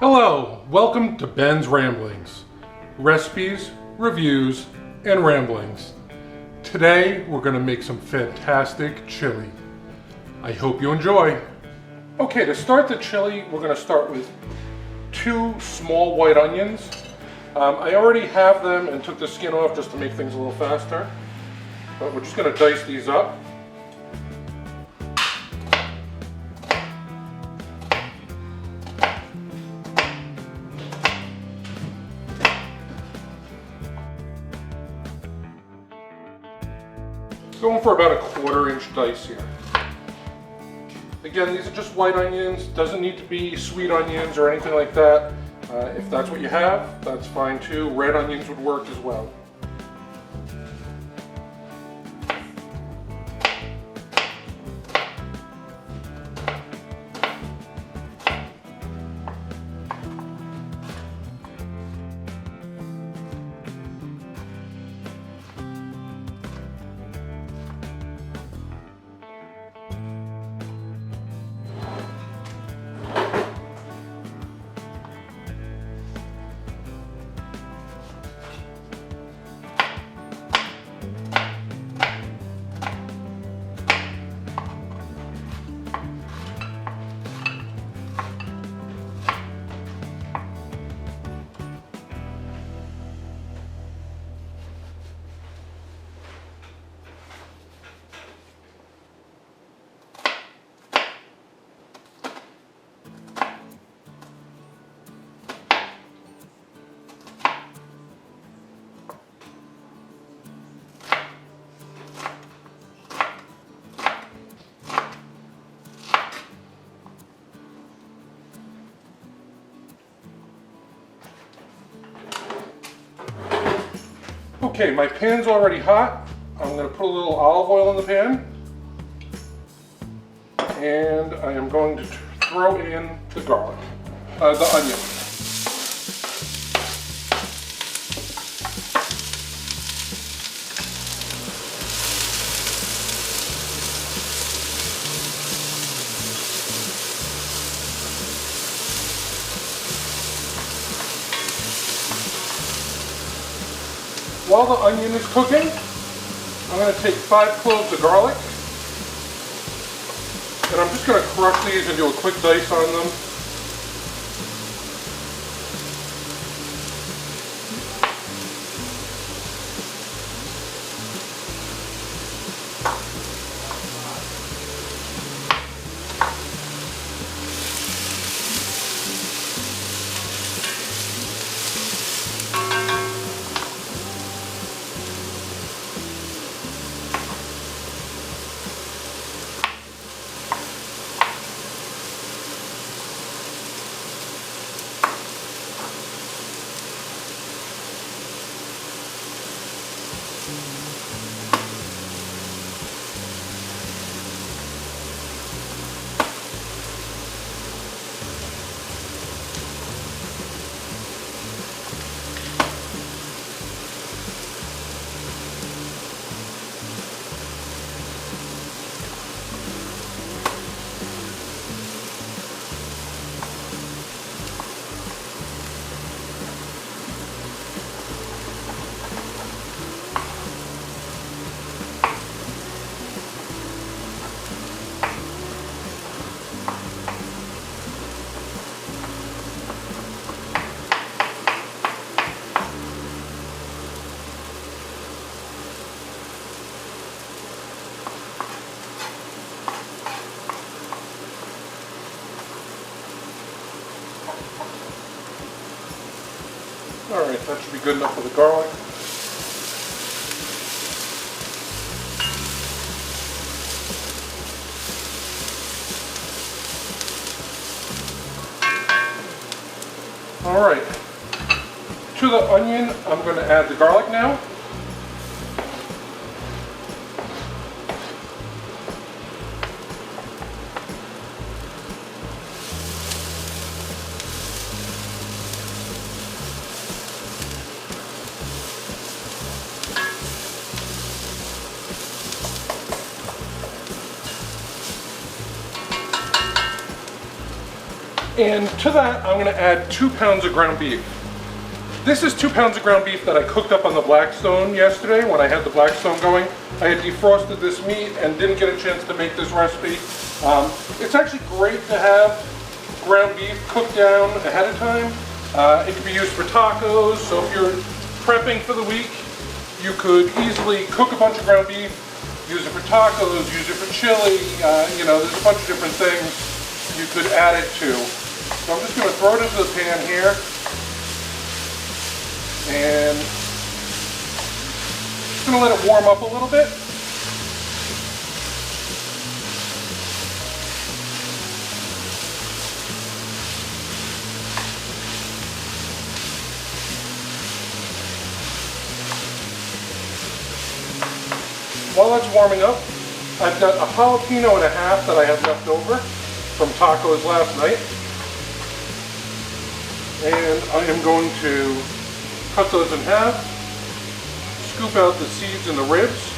Hello, welcome to Ben's Ramblings. Recipes, reviews, and ramblings. Today we're going to make some fantastic chili. I hope you enjoy. Okay, to start the chili, we're going to start with 2 small white onions. I already have them and took the skin off just to make things a little faster. But we're just going to dice these up. Going for about a 1/4-inch dice here. Again, these are just white onions. Doesn't need to be sweet onions or anything like that. If that's what you have, that's fine too. Red onions would work as well. Okay, my pan's already hot. I'm going to put a little olive oil in the pan. And I am going to throw in the garlic, the onion. While the onion is cooking, I'm going to take 5 cloves of garlic, and I'm just going to crush these and do a quick dice on them. Alright, that should be good enough for the garlic. Alright, to the onion, I'm going to add the garlic now. And to that, I'm gonna add 2 pounds of ground beef. This is 2 pounds of ground beef that I cooked up on the Blackstone yesterday when I had the Blackstone going. I had defrosted this meat and didn't get a chance to make this recipe. It's actually great to have ground beef cooked down ahead of time. It can be used for tacos, so if you're prepping for the week, you could easily cook a bunch of ground beef, use it for tacos, use it for chili, you know, there's a bunch of different things you could add it to. So I'm just going to throw it into the pan here. And just going to let it warm up a little bit. While that's warming up, I've got a jalapeno and a half that I have left over from tacos last night. And I am going to cut those in half, scoop out the seeds and the ribs.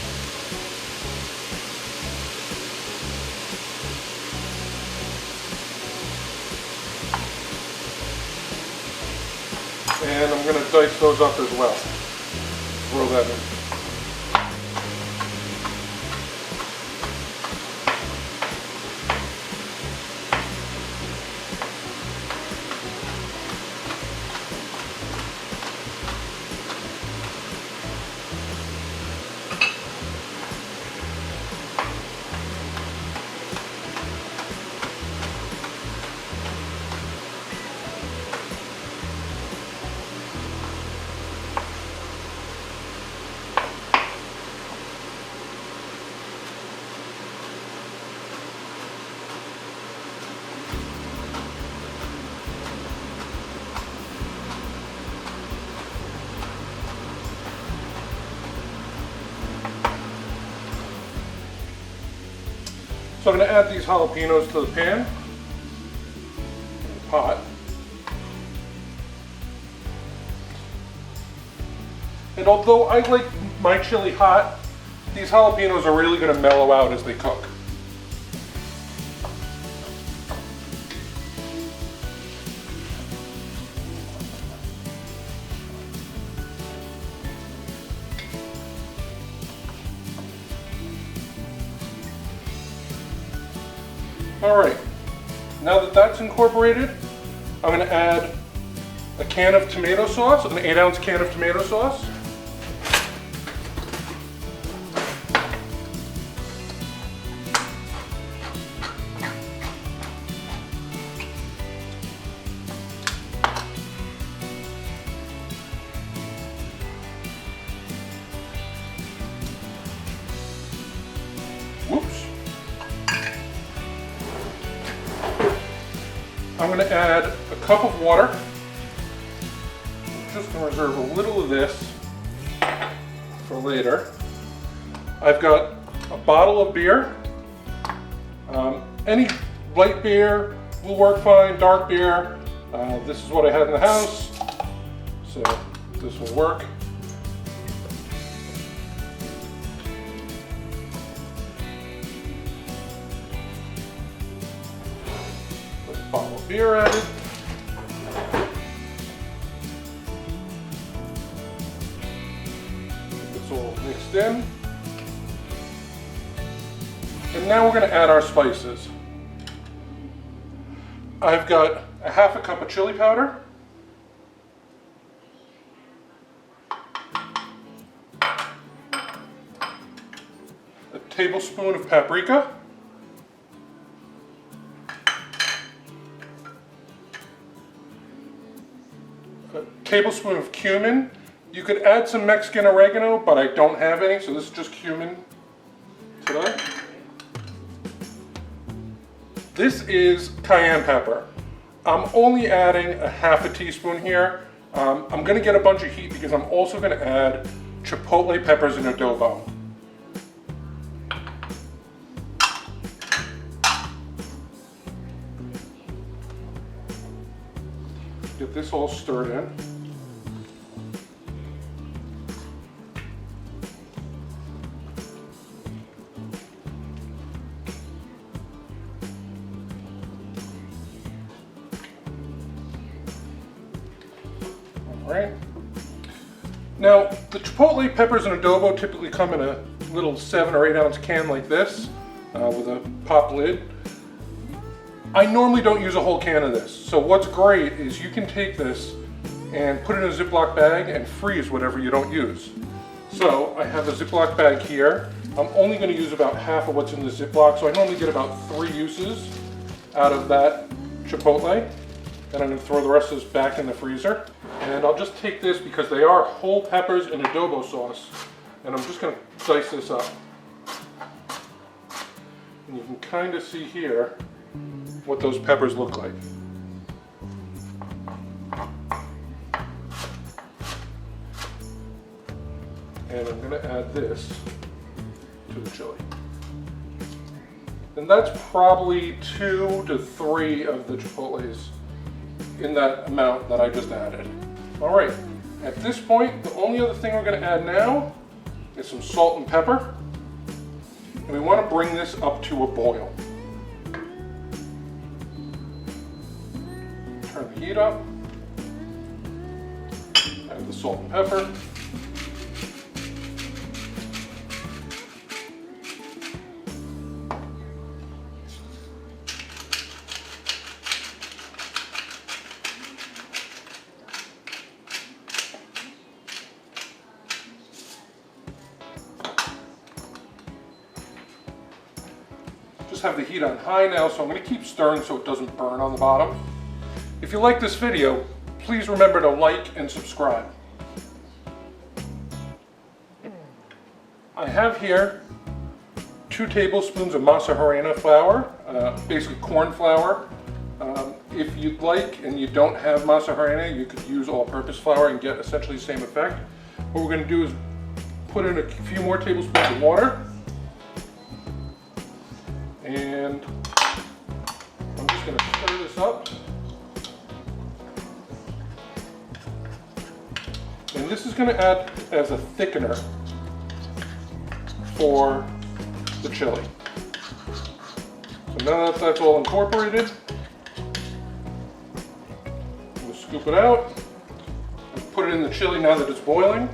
And I'm going to dice those up as well. Throw that in. So I'm going to add these jalapenos to the pan, pot. And although I like my chili hot, these jalapenos are really going to mellow out as they cook. Alright, now that that's incorporated, I'm going to add a can of tomato sauce, an 8-ounce can of tomato sauce. Whoops. I'm going to add a cup of water. I'm just going to reserve a little of this for later. I've got a bottle of beer. Any light beer will work fine, dark beer. This is what I had in the house, so this will work. Bottle of beer added. Get this all mixed in. And now we're going to add our spices. I've got a half a cup of chili powder. A tablespoon of paprika. A tablespoon of cumin. You could add some Mexican oregano, but I don't have any, so this is just cumin today. This is cayenne pepper. I'm only adding a half a teaspoon here. I'm going to get a bunch of heat because I'm also going to add chipotle peppers and adobo. Get this all stirred in. right? Now, the chipotle peppers and adobo typically come in a little 7 or 8 ounce can like this with a pop lid. I normally don't use a whole can of this. So what's great is you can take this and put it in a Ziploc bag and freeze whatever you don't use. So I have a Ziploc bag here. I'm only going to use about half of what's in the Ziploc, so I normally get about 3 uses out of that chipotle. Then I'm going to throw the rest of this back in the freezer. And I'll just take this because they are whole peppers and adobo sauce. And I'm just going to dice this up. And you can kind of see here what those peppers look like. And I'm going to add this to the chili. And that's probably 2 to 3 of the chipotles in that amount that I just added. All right, at this point, the only other thing we're going to add now is some salt and pepper. And we want to bring this up to a boil. Turn the heat up. Add the salt and pepper. Just have the heat on high now, so I'm going to keep stirring so it doesn't burn on the bottom. If you like this video, please remember to like and subscribe. I have here 2 tablespoons of masa harina flour, basically corn flour. If you'd like and you don't have masa harina, you could use all-purpose flour and get essentially the same effect. What we're going to do is put in a few more tablespoons of water. And I'm just going to stir this up. And this is going to add as a thickener for the chili. So now that that's all incorporated, I'm going to scoop it out and put it in the chili now that it's boiling.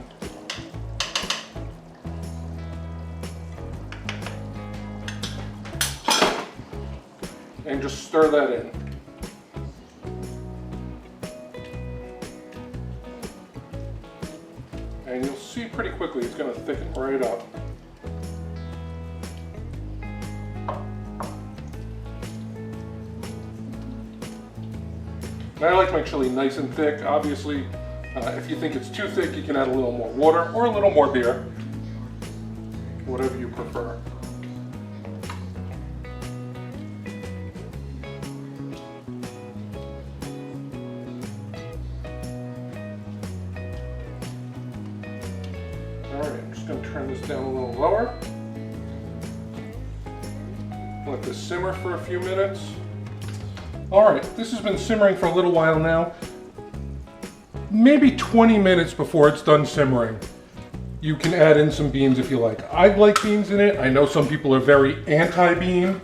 And just stir that in. And you'll see pretty quickly it's going to thicken right up. And I like my chili nice and thick. Obviously, if you think it's too thick, you can add a little more water or a little more beer, whatever you prefer. Alright, I'm just going to turn this down a little lower. Let this simmer for a few minutes. Alright, this has been simmering for a little while now. Maybe 20 minutes before it's done simmering, you can add in some beans if you like. I like beans in it. I know some people are very anti-bean,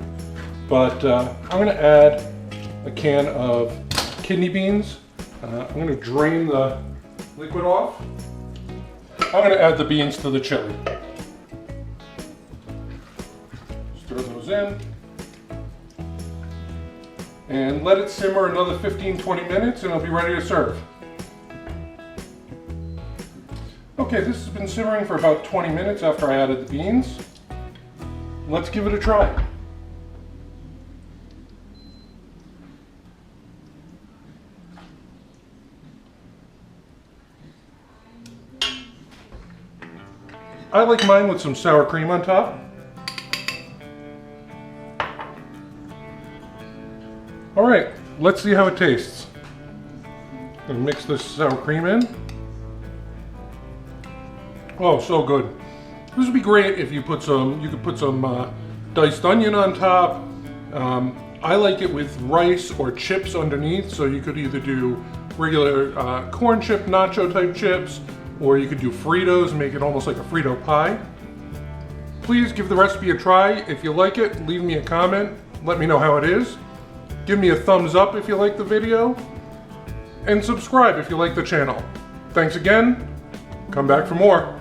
but I'm going to add a can of kidney beans. I'm going to drain the liquid off. I'm going to add the beans to the chili. Stir those in. And let it simmer another 15-20 minutes and it'll be ready to serve. Okay, this has been simmering for about 20 minutes after I added the beans. Let's give it a try. I like mine with some sour cream on top. All right, let's see how it tastes. Gonna mix this sour cream in. Oh, so good. This would be great if you could put some diced onion on top. I like it with rice or chips underneath, so you could either do regular corn chip, nacho type chips, or you could do Fritos and make it almost like a Frito pie. Please give the recipe a try. If you like it, leave me a comment. Let me know how it is. Give me a thumbs up if you like the video. And subscribe if you like the channel. Thanks again. Come back for more.